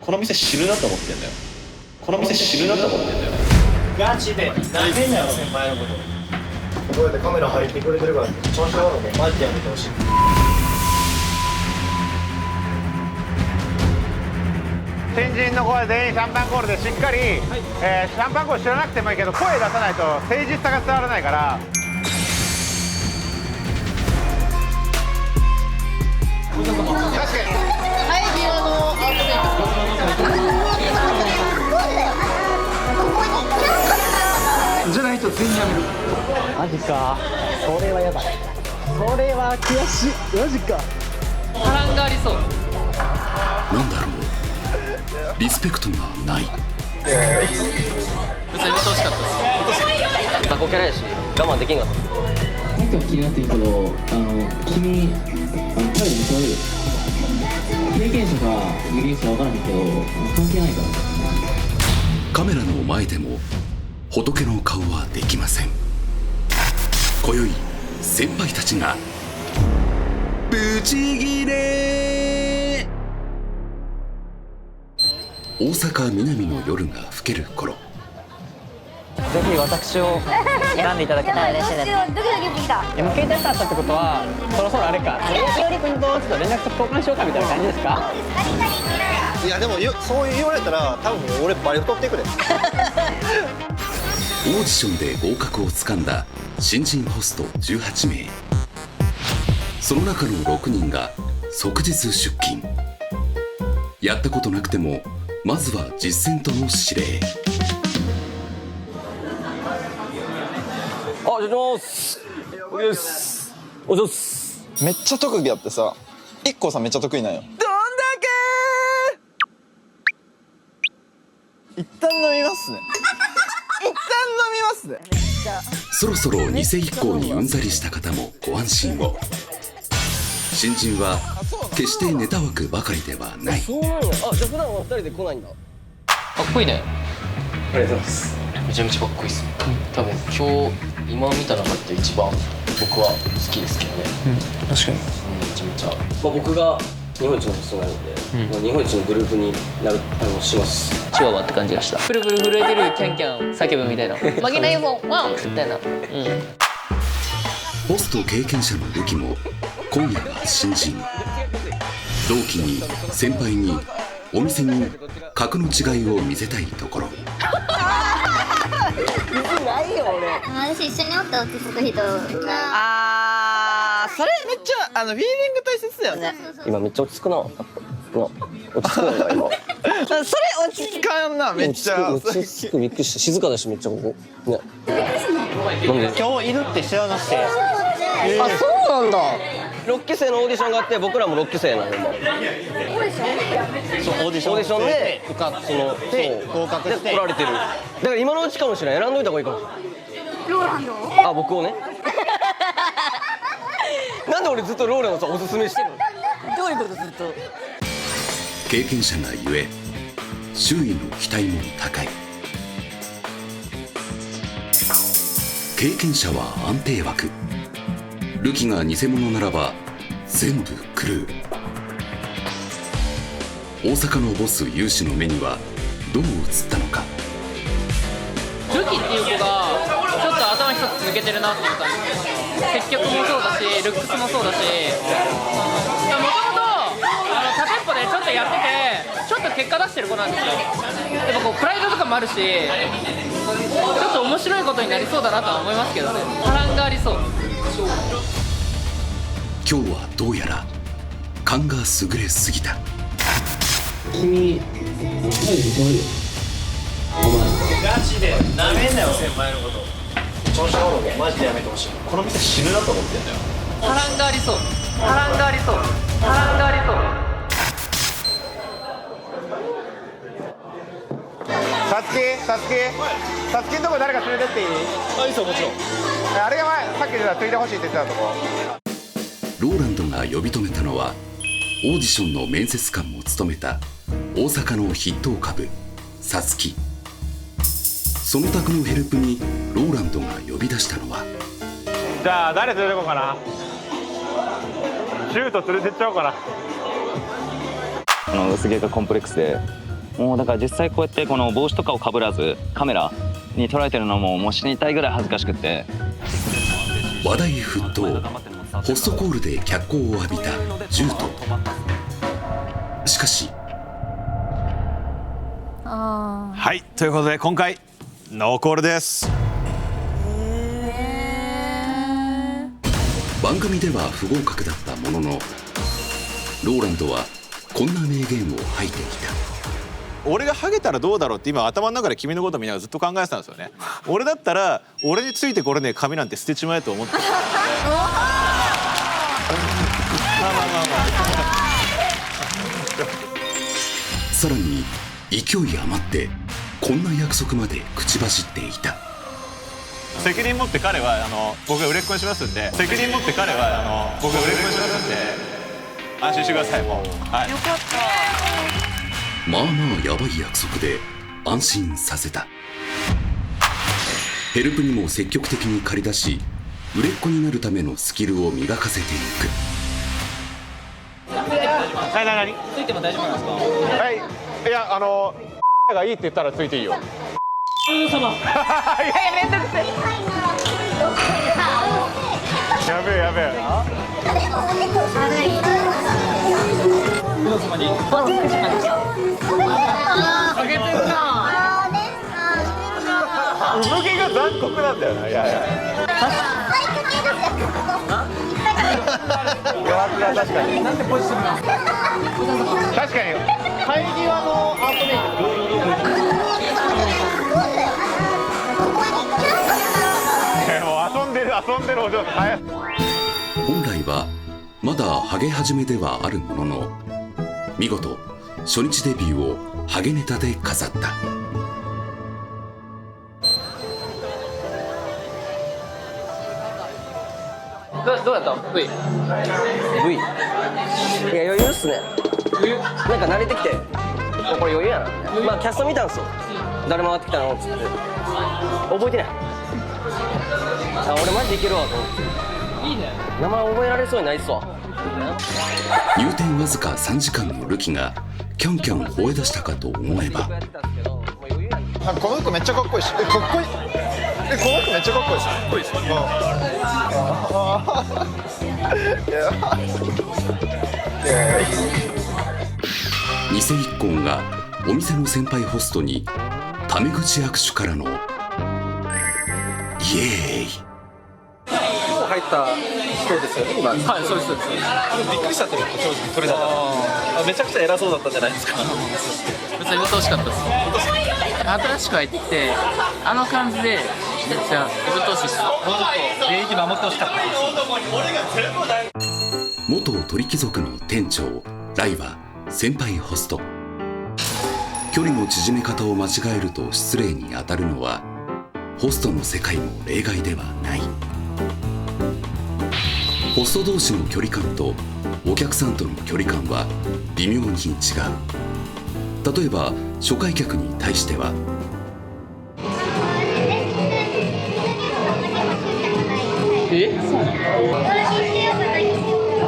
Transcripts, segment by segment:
この店死ぬなと思ってんだよ。この店死ぬなと思ってんだよ。ガチでダメだよ先輩のこと。こうやってカメラ入ってくれてるから調子悪いのマジでやめてほしい。新人の子は全員シャンパンコールでしっかり、シャンパンコール知らなくてもいいけど声出さないと誠実さが伝わらないから。確かにじゃないと全員やめる。マジか。それはやばい。それは悔しい。マジか。波乱がありそう。なんだろう、リスペクトがない。別にやめてほしかったです。タコキャラやし我慢できんかった。なんか気になってるけど、君彼にそういう経験者か有限者わからんけど関係ないから。カメラの前でも仏の顔はできません。今宵先輩たちがブチギレ。大阪南の夜が更ける頃、ぜひ私を選んでいただきたい。嬉しいです。ドキドキしてきた。でも携帯スタートってことはそろそろあれか、しおり君とちょっと連絡先交換しようかみたいな感じですか？いやでもそう言われたら多分俺バリ太っていくで。オーディションで合格をつかんだ新人ホスト18名、その中の6人が即日出勤。やったことなくてもまずは実践との指令。お願いします。お願いします。お願いします。めっちゃ特技あってさ、IKKOさんめっちゃ得意なんよ。どんだけ一旦飲みますね。一旦飲みますね。そろそろ偽IKKOにうんざりした方もご安心を。新人は決してネタ枠ばかりではない。そうなんや。あ、じゃあ普段は2人で来ないんだ。かっこいいね。ありがとうございます。めちゃめちゃかっこいいっす。多分今日今見た中で一番僕は好きですけどね。確かに。めちゃめちゃ。僕が日本一の人なので、日本一のグループになるします。チワワって感じがした。プルプル震えてるキャンキャン叫ぶみたいな。負けないぞワンみたいな。ホスト経験者のルキも今夜は新人。同期に先輩にお店に格の違いを見せたいところ。ないよ俺。私一緒におって落ち着く人が。それめっちゃフィーリング大切だよね。今めっちゃ落ち着くな。落ち着くな今。それ落ち着かんなめっちゃ。落ち着くびっくりした。静かだしめっちゃここ。ね。なんで？今日いるって知らなくて。あ、そうなんだ。6期生のオーディションがあって僕らも6期生なの今。そうオーディシオーディションで受かって合格して来られてる。だから今のうちかもしれない。選んどいた方がいいかもしれない。ローランド？あ、僕をね。なんで俺ずっとローランドさんおすすめしてるの？どういうことずっと？経験者がゆえ周囲の期待も高い。経験者は安定枠。ルキが偽物ならば全部狂う。大阪のボス有志の目にはどう映ったのか。ルキっていう子がちょっと頭一つ抜けてるなっていう感じ。接客もそうだしルックスもそうだし、もともとタペッポでちょっとやっててちょっと結果出してる子なんですよ。でもこうプライドとかもあるし、ちょっと面白いことになりそうだなとは思いますけどね。波乱がありそう。今日はどうやら勘が優れすぎた。君マジでそういうガチでダメだよ先輩のこと。調子悪いのマジでやめてほしい。この店死ぬなと思ってんだよ。波乱がありそう。波乱がありそう。波乱がありそう。さつきのとこ誰か連れてっていい？あ、いいっすよもちろん。あれが前さっき言ってたついてほしいって言ってたとこ。ローランドが呼び止めたのはオーディションの面接官も務めた大阪の筆頭株さつき。その宅のヘルプにローランドが呼び出したのは、じゃあ誰連れてこうかな。シュート連れてっちゃおうかな。薄毛がコンプレックスでもうだから実際こうやってこの帽子とかをかぶらずカメラに捉えてるのももう死にたいぐらい恥ずかしくって。話題沸騰、ホストコールで脚光を浴びたジュート。しかしはい、ということで今回ノーコールです。番組では不合格だったものの、ローランドはこんな名言を吐いていた。俺がハゲたらどうだろうって今頭の中で君のこと見ながらずっと考えてたんですよね。俺だったら俺についてこれねえ髪なんて捨てちまえと思って。さらに勢い余ってこんな約束まで口走っていた。責任持って彼は僕が売れっ子にしますんで、責任持って彼は僕が売れっ子にしますんで安心してください。もう、はい、よかった。まあまあやばい約束で安心させた。ヘルプにも積極的に借り出し、売れっ子になるためのスキルを磨かせていく。何ついても大丈夫なんですか？はい、いやがいいって言ったらついていいよ。様。いやめんどくせえ。やべえやべえ。あげてるな。産毛が残酷なんだよな。いやいや。確かに。なんでポジティブなの？確かに。帰り際のアートメイク。もう遊んでるお嬢さん。本来はまだハゲ始めではあるものの、見事初日デビューをハゲネタで飾った。どうやった？ V。いや余裕っすね。なんか慣れてきて、もうこれ余裕やな。まあキャスト見たんすよ。誰回ってきたのっつって覚えてない。あ、俺マジでいけるわと思って。いいね。名前覚えられそうにないっすわ。入店わずか3時間のルキがキャンキャン吠え出したかと思えば、この服めっちゃかっこいいし、かっこいい。この服めっちゃかっこいいし。かっこいいですね。偽一行がお店の先輩ホストにタメ口握手からのイエーイ。入った人ですよね今。はい、そうですそうです。びっくりしたって正直それだから。めちゃくちゃ偉そうだったんじゃないですか。別にうとうしかったです。新しく入ってあの感じでめっちゃうとうしいです。礼儀守ってほしかったです。元鳥貴族の店長ライは先輩ホスト。距離の縮め方を間違えると失礼に当たるのはホストの世界も例外ではない。ホスト同士の距離感とお客さんとの距離感は微妙に違う。例えば初回客に対しては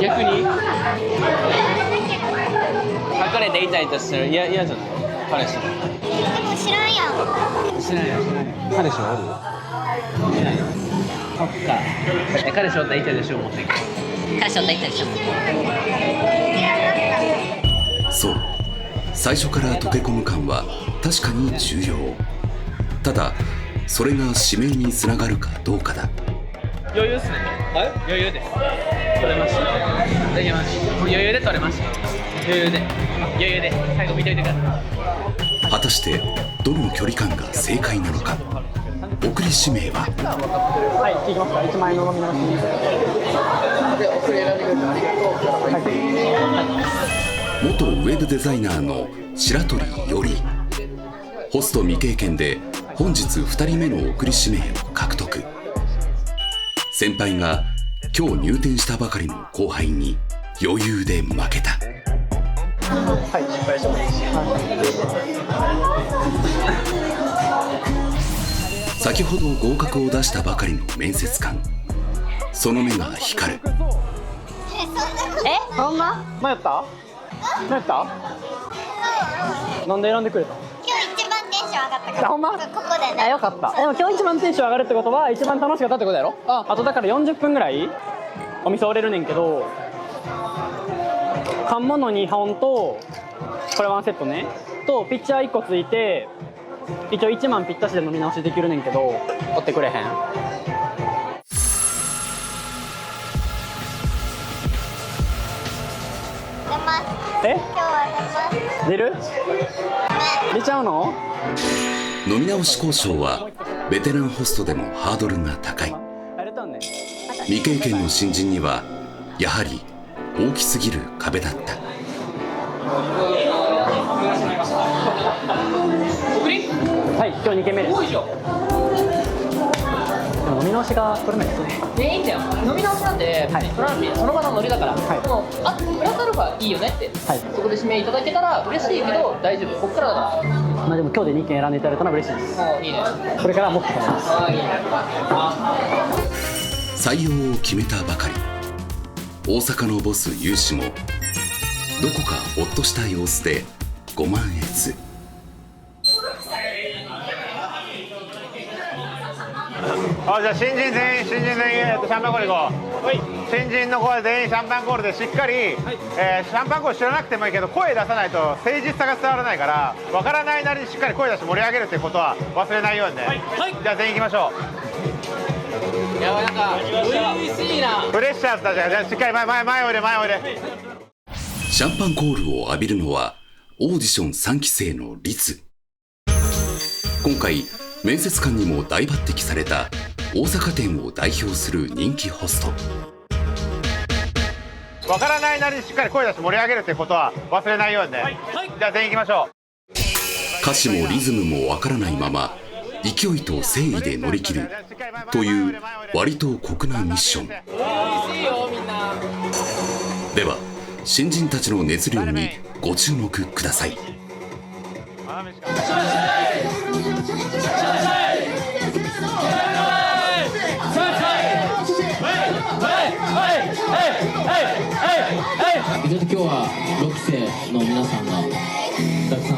逆に隠れてイチャイチャしてる。嫌じゃない？彼氏知らんやん。彼氏はおる？いないの？そっか。彼氏おったらイチャイチャしよう思ってんけど。彼氏おったらイチャイチャしよう。そう、最初から溶け込む感は確かに重要。ただそれが指名につながるかどうかだ。余裕っすね。はい？余裕です。取れました。できました。余裕で取れました。余裕で最後見といてください。果たしてどの距離感が正解なのか。送り指名ははい、聞きますか。1万円の飲み直しで送り選んでください。元ウェブデザイナーの白鳥よりホスト未経験で本日2人目の送り指名を獲得。先輩が今日入店したばかりの後輩に余裕で負けた。はい、失敗してもいいし。先ほど合格を出したばかりの面接官、その目が光る。ほんま？何やった？なんで選んでくれた？今日一番テンション上がったからほんま？ここでねあ、よかった。でも今日一番テンション上がるってことは一番楽しかったってことやろ？あとだから40分ぐらいお店折れるねんけど、缶物2本とこれワンセットねとピッチャー1個ついて一応1万ぴったしで飲み直しできるねんけど、折ってくれへん？出ます。え？今日は出ます。出る？出ちゃうの？飲み直し交渉はベテランホストでもハードルが高い。未経験の新人にはやはり大きすぎる壁だった。はい、今日2軒目です。でも飲み直しが取れないですね。いいんだよ。飲み直しなんで、取らなくていい。その場のノリだから。でも、プラスアルファいいよねって。そこで指名いただけたら嬉しいけど、大丈夫。こっからだから。まあでも今日で2軒選んでいただいたのは嬉しいです。いいね。これからはもっと頼みます。採用を決めたばかり、大阪のボス有志もどこかほっとした様子でご満悦。あ、じゃあ新人全員シャンパンコール行こう。新人の子は全員シャンパンコールでしっかり、シャンパンコール知らなくてもいいけど声出さないと誠実さが伝わらないから、わからないなりにしっかり声出して盛り上げるっていうことは忘れないようにね。じゃあ全員行きましょう。いや、なんか美味しいな。プレッシャーだ。じゃあしっかり前おいで。シャンパンコールを浴びるのはオーディション3期生のリツ。今回面接官にも大抜擢された大阪店を代表する人気ホスト。わからないなりにしっかり声出して盛り上げるっていうことは忘れないようにね。じゃあ全員行きましょう。歌詞もリズムもわからないまま勢いと誠意で乗り切るという割と酷なミッション。では新人たちの熱量にご注目ください。ちょっと今日は6期生の皆さんがたくさん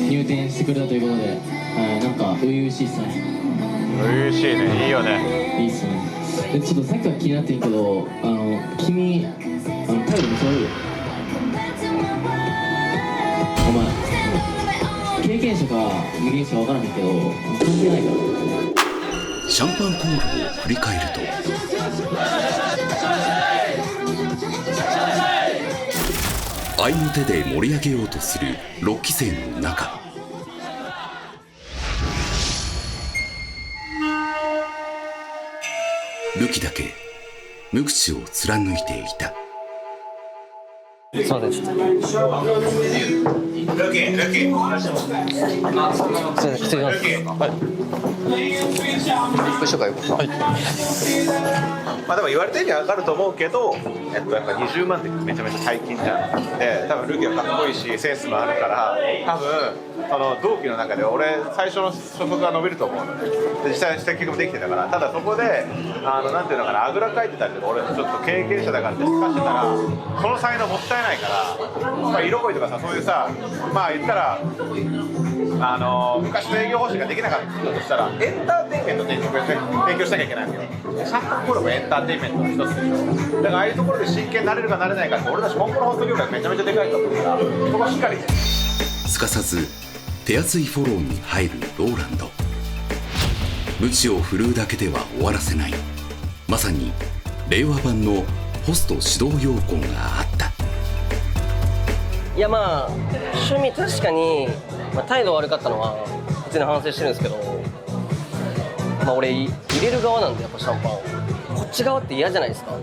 入店してくれたということで、なんか初々しいっすね。初々しいね。いいよね。いいっすね。でちょっとさっきから気になってるけど、君タイル見せられる？お前経験者か無限者か分からへんけど関係ないから。シャンパンコールを振り返ると合いの手で盛り上げようとする6期生の中、ルキだけ無口を貫いていた。そうです。失礼します。まあでも言われてるには分かると思うけど、やっぱ20万ってめちゃめちゃ大金じゃん。で多分ルキはかっこいいしセンスもあるから、多分その同期の中で俺最初の所属が伸びると思うので、実際接客もできてたから。ただそこでなんていうのかな、あぐらかいてたりとか、俺ちょっと経験者だからってすかしてたらその才能もったいないから、まあ、色恋とかさ、そういうさ、まあ言ったら昔の営業方針ができなかったとしたらエンターテインメント提供しなきゃいけないわけよ。シャンパンコールもエンターテインメントの一つでしょ。だからああいうところで真剣になれるかなれないかって、俺たち今後のホスト業界めちゃめちゃでかいと思うから、そこはしっかりすかさず手厚いフォローに入るローランド。無知を振るうだけでは終わらせない、まさに令和版のホスト指導要項があった。いやまあ趣味確かに、態度悪かったのは普通に反省してるんですけど、俺入れる側なんで、やっぱシャンパンをこっち側って嫌じゃないですか。こ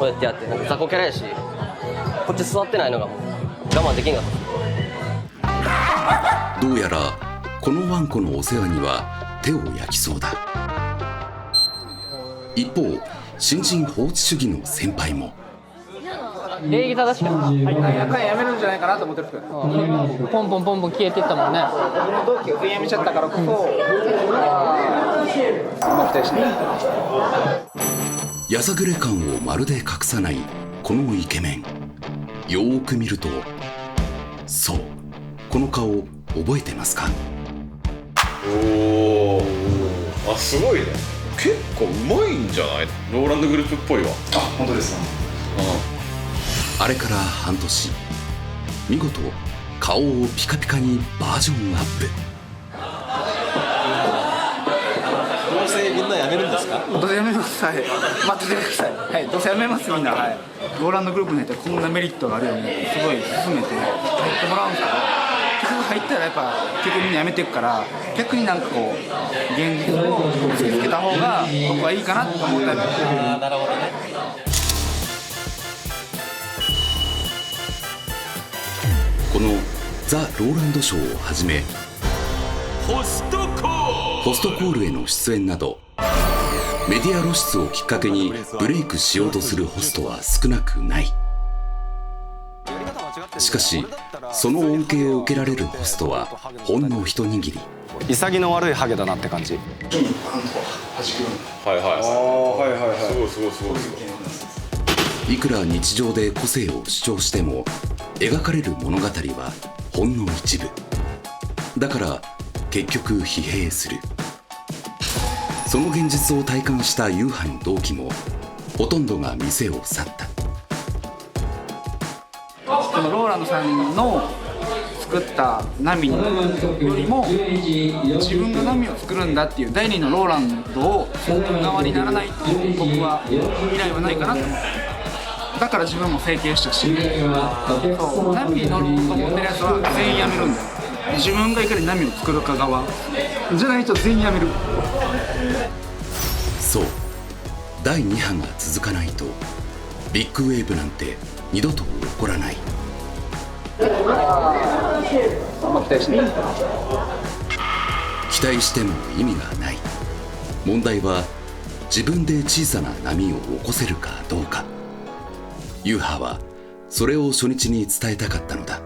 うやってやってなんか雑魚キャラやし、こっち座ってないのがもう我慢できんかった。どうやらこのワンコのお世話には手を焼きそうだ。一方新人法治主義の先輩も礼儀正しくやめるんじゃないかなと思ってるんですけど、ポンポン消えてったもんね。同期がやめちゃったからこそやさぐれ感をまるで隠さないこのイケメン。よーく見ると、そうこの顔覚えてますか？おお、すごいね。結構うまいんじゃない？ローランドグループっぽいわ。あ、本当ですか。あれから半年、見事顔をピカピカにバージョンアップ。どうせみんな辞めるんですか？どうせ辞めます。はい。待っててください。はい。どうせ辞めますみんな。はい。ローランドグループに入ったらこんなメリットがあるよね。すごい勧めて入ってもらうんですけど、結局入ったらやっぱ結局みんな辞めていくから、逆になんかこう現実を突きつけた方が僕はいいかなと思ったり。なるほどね。このザ・ローランドショーをはじめホストコールへの出演などメディア露出をきっかけにブレイクしようとするホストは少なくない。しかしその恩恵を受けられるホストはほんの一握り。潔の悪いハゲだなって感じ。はいはいはい。すごいすごいすごいすごい。いくら日常で個性を主張しても描かれる物語はほんの一部だから結局疲弊する。その現実を体感したユーハの同期もほとんどが店を去った。このローランドさんの作った波よりも自分が波を作るんだっていう第二のローランドを作る側にならないと僕は未来はないかなと思って。だから自分も整形したし、そう波に乗ろうと思ってるやつは全員辞めるんだよ。自分がいかに波を作るか側じゃないと全員辞める。そう、第2波が続かないとビッグウェーブなんて二度と起こらない。期待しても意味がない。問題は自分で小さな波を起こせるかどうか。ユーハはそれを初日に伝えたかったのだ。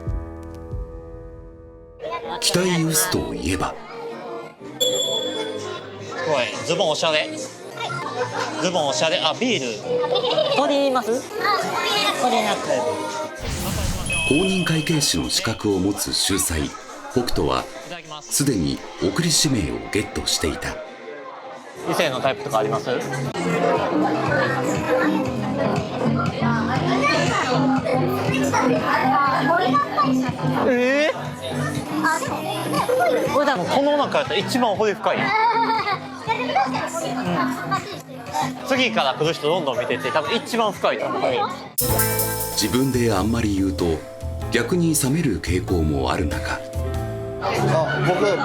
期待薄といえばすごいズボンおしゃれ。ズボンおしゃれ。あ、ビール取ります？取りなく。公認会計士の資格を持つ秀才北斗はすでに送り指名をゲットしていた。異性のタイプとかあります？これ多分この中やったら一番掘り深い。次から来る人どんどん見てて多分一番深いと思う。自分であんまり言うと逆に冷める傾向もある中、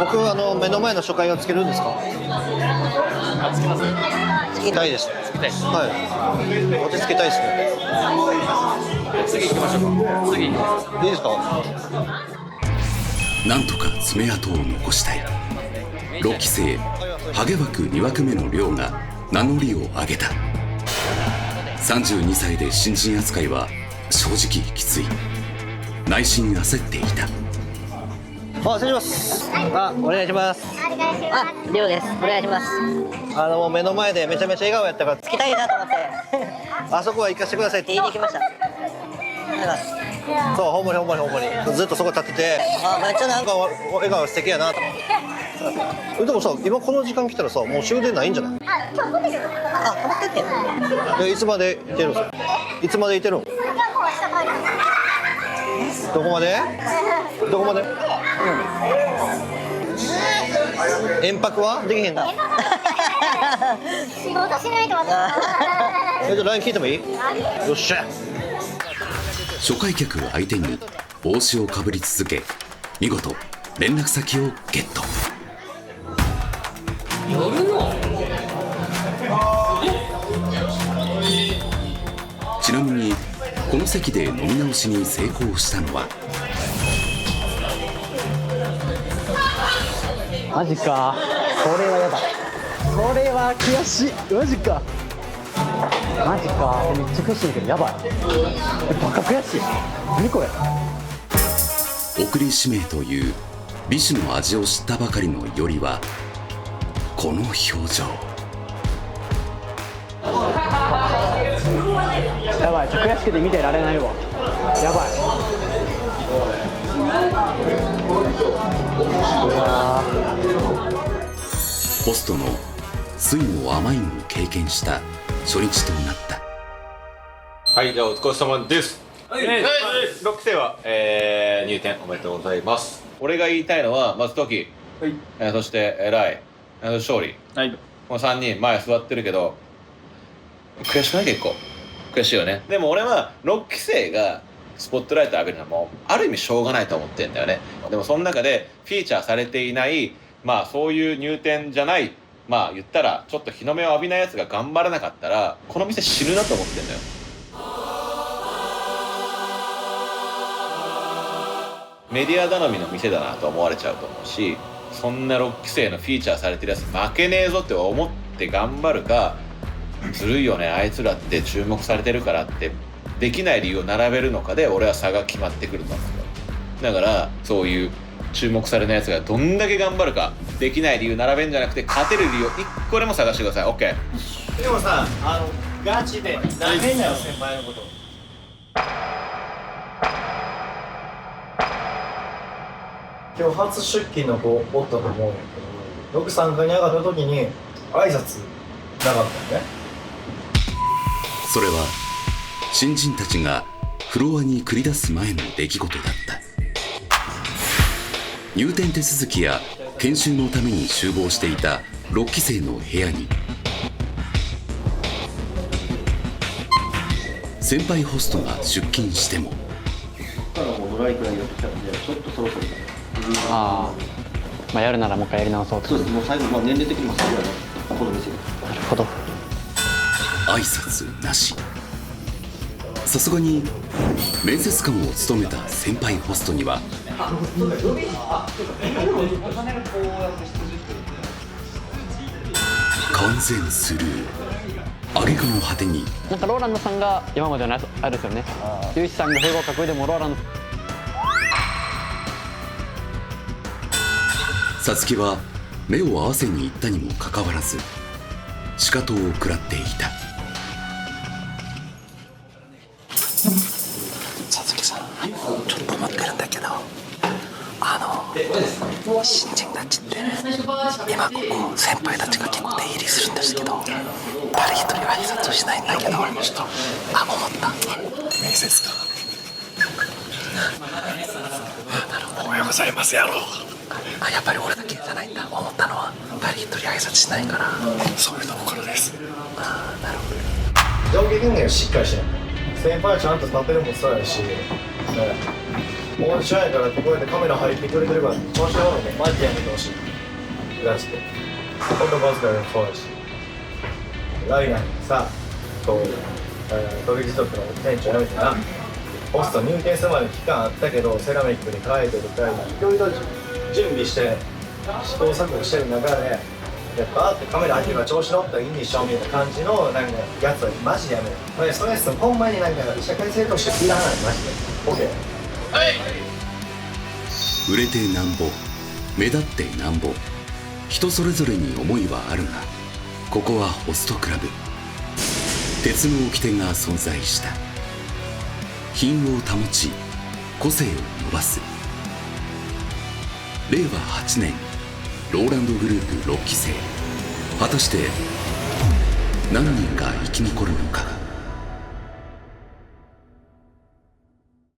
僕目の前の初回をつけるんですか？つけます？つけたいです。つけたいです。はい。落ち着けたいですね。次行きましょうか。次いいですか？なんとか爪痕を残したい。6期生ハゲ枠2枠目の亮が名乗りを上げた。32歳で新人扱いは正直きつい。内心焦っていた。失礼します。お願いします。りょうです。お願いします。もう目の前でめちゃめちゃ笑顔やったからつきたいなと思ってあそこは行かせてくださいって言いに来ました。そう、ほんまにずっとそこ立ってて、めっちゃなんか笑顔素敵やなと思って。でもさ、今この時間来たらさ、もう終電ないんじゃない？今日ホテル。ホテル。いつまでいてるんですか？いつまでいてるん？どこまで？どこまで？遠泊はできへんな。仕事しないと私。じゃあ LINE 聞いてもいい？よっしゃ。初回客相手に帽子をかぶり続け、見事連絡先をゲット。ちなみにこの席で飲み直しに成功したのはマジか。これはやだ。これは悔しい。マジか。マジか。めっちゃ悔しいけどやばい。バカ悔しい。何これ。送り指名という美酒の味を知ったばかりのよりはこの表情。やばい。悔しくて見てられないわ。やばい。ホストの酸いも甘いも経験した初日となった。はい、じゃあお疲れ様です。6期生は、入店おめでとうございます。俺が言いたいのはまずトキ、そしてライ、勝利、この3人前座ってるけど悔しくない？結構悔しいよね。でも俺は6期生がスポットライト浴びるのはもうある意味しょうがないと思ってんだよね。でもその中でフィーチャーされていないまあそういう入店じゃない、まあ言ったらちょっと日の目を浴びないやつが頑張らなかったらこの店死ぬなと思ってんだよ。メディア頼みの店だなと思われちゃうと思うし、そんな6期生のフィーチャーされてるやつ負けねえぞって思って頑張るか、ずるいよねあいつらって注目されてるからってできない理由を並べるのかで俺は差が決まってくると思う。だからそういう注目されないやつがどんだけ頑張るか、できない理由並べんじゃなくて勝てる理由を1個でも探してください。 OK。 でもさ、ガチでなめんなよ先輩のこと。今日初出勤の子おったと思うんやけど、よく3階に上がった時に挨拶なかったよね。それは新人たちがフロアに繰り出す前の出来事だった。入店手続きや研修のために集合していた6期生の部屋に先輩ホストが出勤してもまあやるならもう一回やり直そうと。そうです。もう最後、年齢的にも最後だね、この店で。なるほど。挨拶なし。さすがに面接官を務めた先輩ホストには完全スルー。挙句の果てになんかローランドさんが今までのあれですよね。ゆうしさんが不合格でもローランドさつきは目を合わせに行ったにもかかわらずシカトを食らっていた。さつきさん、ちょっと思ってるんだけど、新人たちって今ここ先輩たちが結構出入りするんですけど、誰一人挨拶をしないんだけど、思った面接官おはようございますやろう。やっぱり俺だけじゃないんだ。思ったのは誰一人挨拶しないから、そういうところです。なるほど。上下人間がしっかりしてる。先輩はちゃんと立てるもそうやし、オーディションやからってこうやってカメラ入ってくれてるから調子乗るのマジでやめてほしい。ラスト本当バズからそうやし、ライナーにさ、鳥貴族の店長辞めてな、ホスト入店するまで期間あったけどセラミックに変えてとかいろいろ準備して試行錯誤してる中でやっぱってカメラ入ってるから調子乗ったらいいんでしょみたいな感じのなんかやつはマジでやめる。それほんまになんか社会性としていらないマジで。OK。売れてなんぼ目立ってなんぼ人それぞれに思いはあるが、ここはホストクラブ。鉄の掟が存在した。品を保ち個性を伸ばす。令和8年ローランドグループ6期生、果たして何人が生き残るのか。